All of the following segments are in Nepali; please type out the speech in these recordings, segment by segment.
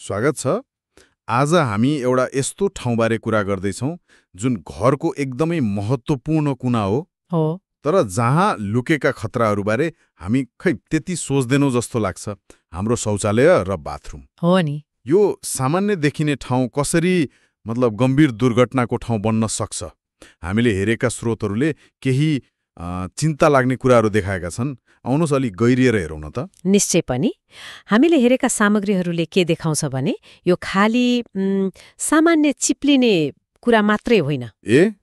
स्वागत छ। आज हामी एउटा यस्तो ठाउँबारे कुरा गर्दैछौँ जुन घरको एकदमै महत्त्वपूर्ण कुना हो तर जहाँ लुकेका खतराहरूबारे हामी खै त्यति सोच्दैनौँ जस्तो लाग्छ। हाम्रो शौचालय र बाथरुम हो नि। यो सामान्य देखिने ठाउँ कसरी गम्भीर दुर्घटनाको ठाउँ बन्न सक्छ। हामीले हेरेका स्रोतहरूले केही चिन्ता लाग्ने कुराहरू देखाएका छन्। आउनुहोस् अलि गहिरिएर हेरौँ न त। निश्चय पनि हामीले हेरेका सामग्रीहरूले के देखाउँछ भने यो खाली सामान्य चिप्लिने कुरा मात्रै होइन।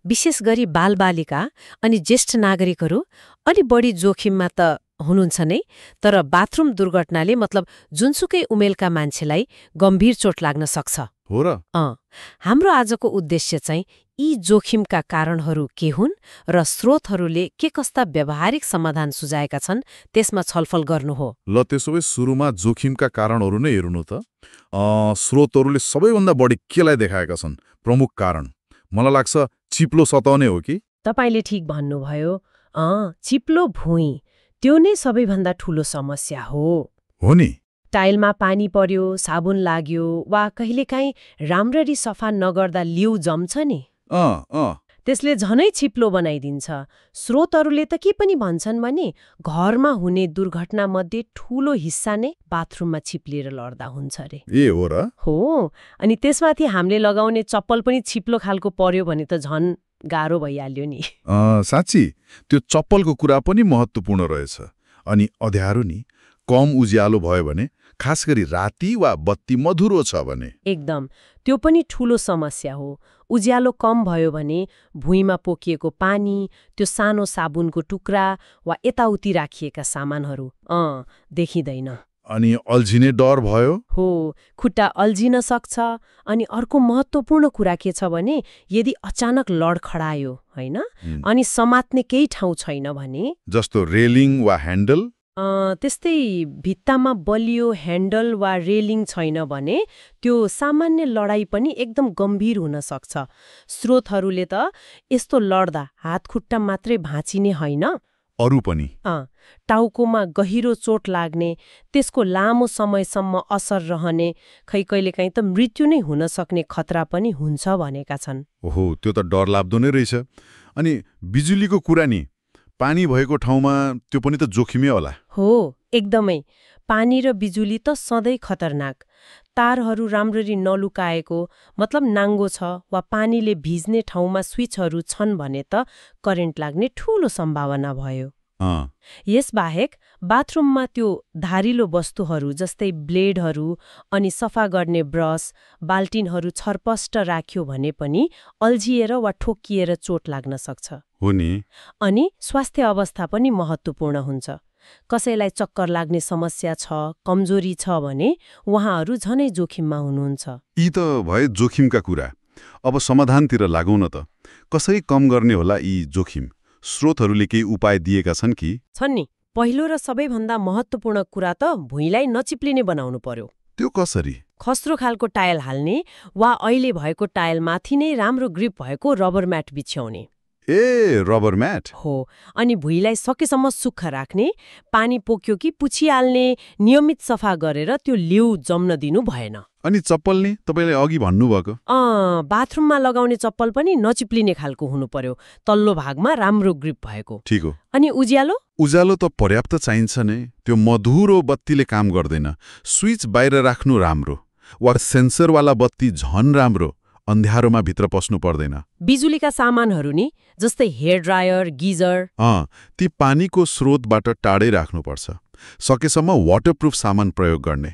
विशेष गरी बालबालिका अनि ज्येष्ठ नागरिकहरू अलि बढी जोखिममा त हुनुहुन्छ नै, तर बाथरुम दुर्घटनाले जुनसुकै उमेरका मान्छेलाई गम्भीर चोट लाग्न सक्छ। हो र? हाम्रो आजको उद्देश्य चाहिँ यी जोखिमका कारणहरू के हुन् र स्रोतहरूले के कस्ता व्यावहारिक समाधान सुझाएका छन् त्यसमा छलफल गर्नु हो। ल त्यसो भए सुरुमा जोखिमका कारणहरू नै हेर्नु त। स्रोतहरूले सबैभन्दा बढी केलाई देखाएका छन्? प्रमुख कारण मलाई लाग्छ चिप्लो सतह नै हो कि? तपाईले ठीक भन्नुभयो। चिप्लो भुइँ त्यो नै सबैभन्दा ठूलो समस्या हो नि। टाइलमा पानी पर्यो, साबुन लाग्यो वा कहिलेकाहीँ राम्ररी सफा नगर्दा लिउ जम्छ नि, त्यसले झनै चिप्लो बनाइदिन्छ। स्रोतहरूले त के पनि भन्छन् भने घरमा हुने दुर्घटना मध्ये ठूलो हिस्सा नै बाथरुममा चिप्लिएर लड्दा हुन्छ रे। ए हो र? हो। अनि त्यसमाथि हामीले लगाउने चप्पल पनि चिप्लो खालको पर्यो भने त झन् गाह्रो भइहाल्यो नि। साँच्ची त्यो चप्पलको कुरा पनि महत्त्वपूर्ण रहेछ। अनि अँध्यारो नि, कम उज्यालो भयो भने, खास गरी राति वा बत्ती मधुरो छ भने एकदम त्यो पनि ठूलो समस्या हो। उज्यालो कम भयो भने भुइँमा पोखिएको पानी, त्यो सानो साबुनको टुक्रा वा यताउति राखिएका सामानहरू देखिँदैन। अनि अल्झिने डर भयो? हो, खुट्टा अल्झिन सक्छ। अनि अर्को महत्त्वपूर्ण कुरा के छ भने यदि अचानक लडखडायो हैन, अनि समात्ने केही ठाउँ छैन भने, जस्तो रेलिङ वा ह्यान्डल, त्यस्तै भित्तामा बलियो ह्यान्डल वा रेलिङ छैन भने त्यो सामान्य लडाई पनि एकदम गम्भीर हुन सक्छ। स्रोतहरूले त यस्तो लड्दा हातखुट्टा मात्रै भाँचिने होइन, अरू पनि टाउकोमा गहिरो चोट लाग्ने, त्यसको लामो समयसम्म असर रहने, कहिलेकाहीँ त मृत्यु नै हुन सक्ने खतरा पनि हुन्छ भनेका छन्। ओहो, त्यो त डरलाग्दो नै रहेछ। अनि बिजुलीको कुरा नि, पानी भएको ठाउँमा त्यो पनि त जोखिमै होला। हो, एकदमै। पानी र बिजुली त सधैँ खतरनाक। तारहरू राम्ररी नलुकाएको नाङ्गो छ वा पानीले भिज्ने ठाउँमा स्विचहरू छन् भने त करेन्ट लाग्ने ठूलो सम्भावना भयो। यसबाहेक बाथरुममा त्यो धारिलो वस्तुहरू जस्तै ब्लेडहरू अनि सफा गर्ने ब्रस, बाल्टिनहरू छरपष्ट राख्यो भने पनि अल्झिएर वा ठोक्किएर चोट लाग्न सक्छ। हो नि। अनि स्वास्थ्य अवस्था पनि महत्त्वपूर्ण हुन्छ। कसैलाई चक्कर लाग्ने समस्या छ, कमजोरी छ भने उहाँहरू झनै जोखिममा हुनुहुन्छ। यी त भए जोखिमका कुरा। अब समाधानतिर लागौँ न त। कसरी कम गर्ने होला यी जोखिम? स्रोतहरूले केही उपाय दिएका छन् कि? छन् नि। पहिलो र सबैभन्दा महत्त्वपूर्ण कुरा त भुइँलाई नचिप्लिने बनाउनु पर्यो। त्यो कसरी? खस्रो खालको टायल हाल्ने वा अहिले भएको टायलमाथि नै राम्रो ग्रिप भएको रबर म्याट बिछ्याउने। ए, रबर म्याट? हो। अनि भुइँलाई सकेसम्म सुक्खा राख्ने, पानी पोक्यो कि पुछिहाल्ने, नियमित सफा गरेर त्यो लिउ जम्न दिनु भएन। अनि चप्पल नि तपाईँले अघि भन्नुभएको? बाथरुममा लगाउने चप्पल पनि नचिप्लिने खालको हुनु पर्यो, तल्लो भागमा राम्रो ग्रिप भएको। ठीक हो। अनि उज्यालो? उज्यालो त पर्याप्त चाहिन्छ नै। त्यो मधुरो बत्तीले काम गर्दैन। स्विच बाहिर राख्नु राम्रो, वा सेन्सरवाला बत्ती झन राम्रो। अन्ध्यारोमा भित्र पस्नु पर्दैन। बिजुलीका सामानहरू नि, जस्तै हेयर ड्रायर, गिजर, ती पानीको स्रोतबाट टाढै राख्नुपर्छ। सकेसम्म वाटरप्रुफ सामान प्रयोग गर्ने।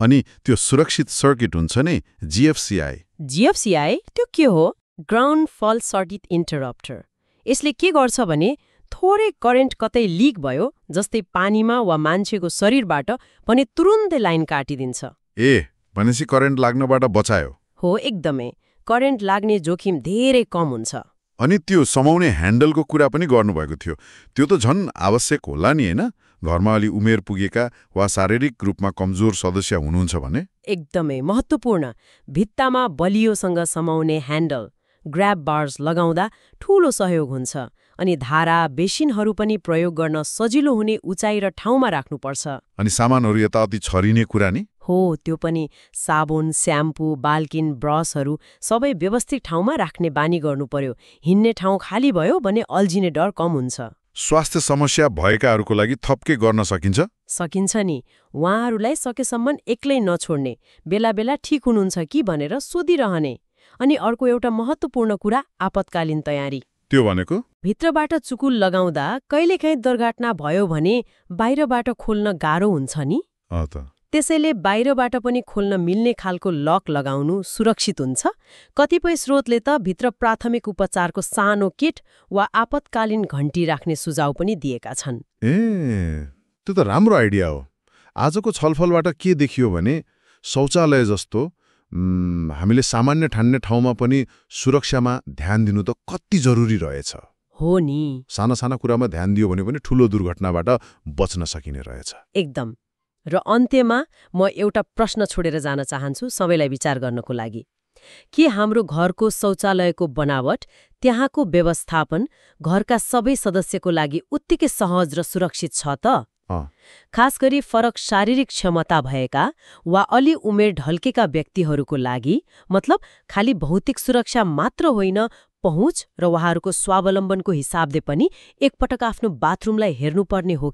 अनि त्यो सुरक्षित सर्किट हुन्छ नि, जीएफसीआई। जीएफसीआई त्यो के हो? Ground fault circuit interrupter. यसले के गर्छ भने थोरै करेन्ट कतै लिक भयो, जस्तै पानीमा वा मान्छेको शरीरबाट पनि तुरुन्तै लाइन काटिदिन्छ। ए, भनेपछि करेन्ट लाग्नबाट बचायो। हो, एकदमै। करेन्ट लाग्ने जोखिम धेरै कम हुन्छ। अनि त्यो समाउने ह्यान्डलको कुरा पनि गर्नुभएको थियो। त्यो त झन् आवश्यक होला नि, हैन? घरमा अलि उमेर पुगेका वा शारीरिक रूपमा कमजोर सदस्य हुनुहुन्छ भने। एकदमै महत्त्वपूर्ण। भित्तामा बलियोसँग समाउने ह्यान्डल, ग्र्याब बार्स लगाउँदा ठूलो सहयोग हुन्छ। अनि धारा, बेसिनहरू पनि प्रयोग गर्न सजिलो हुने उचाइ र ठाउँमा राख्नुपर्छ। अनि सामानहरू यताउति छरिने कुरा नि? हो, त्यो पनि साबुन, स्याम्पू, बाल्किन, ब्रसहरू सबै व्यवस्थित ठाउँमा राख्ने बानी गर्नु पर्यो। हिँड्ने ठाउँ खाली भयो भने अल्झिने डर कम हुन्छ। स्वास्थ्य समस्या भएकाहरूको लागि थप के गर्न सकिन्छ? सकिन्छ नि। उहाँहरूलाई सकेसम्म एक्लै नछोड्ने, बेला बेला ठिक हुनुहुन्छ कि भनेर सोधिरहने। अनि अर्को एउटा महत्त्वपूर्ण कुरा, आपतकालीन तयारी। त्यो भनेको? भित्रबाट चुकुल लगाउँदा कहिलेकाहीँ दुर्घटना भयो भने बाहिरबाट खोल्न गाह्रो हुन्छ नि। त्यसैले बाहिरबाट पनि खोल्न मिल्ने खालको लक लगाउनु सुरक्षित हुन्छ। कतिपय स्रोतले त भित्र प्राथमिक उपचारको सानो किट वा आपतकालीन घण्टी राख्ने सुझाव पनि दिएका छन्। त्यो त राम्रो आइडिया हो। आजको छलफलबाट के देखियो भने शौचालय जस्तो हामीले सामान्य ठान्ने ठाउँमा पनि सुरक्षामा ध्यान दिनु त कति जरुरी रहेछ। हो नि। साना साना कुरामा ध्यान दियो भने पनि ठूलो दुर्घटनाबाट बच्न सकिने रहेछ। एकदम। र अन्त्यमा म एउटा प्रश्न छोडेर जान चाहन्छु सबैलाई विचार गर्नको लागि। के हाम्रो घरको शौचालयको बनावट, त्यहाँको व्यवस्थापन घरका सबै सदस्यको लागि उत्तिकै सहज र सुरक्षित छ त? खास गरी फरक शारीरिक क्षमता भएका वा अलि उमेर ढल्केका व्यक्तिहरूको लागि, मतलब खाली भौतिक सुरक्षा मात्र होइन, पहुँच र उहाँहरूको स्वावलम्बनको हिसाबले पनि एकपटक आफ्नो बाथरुमलाई हेर्नुपर्ने हो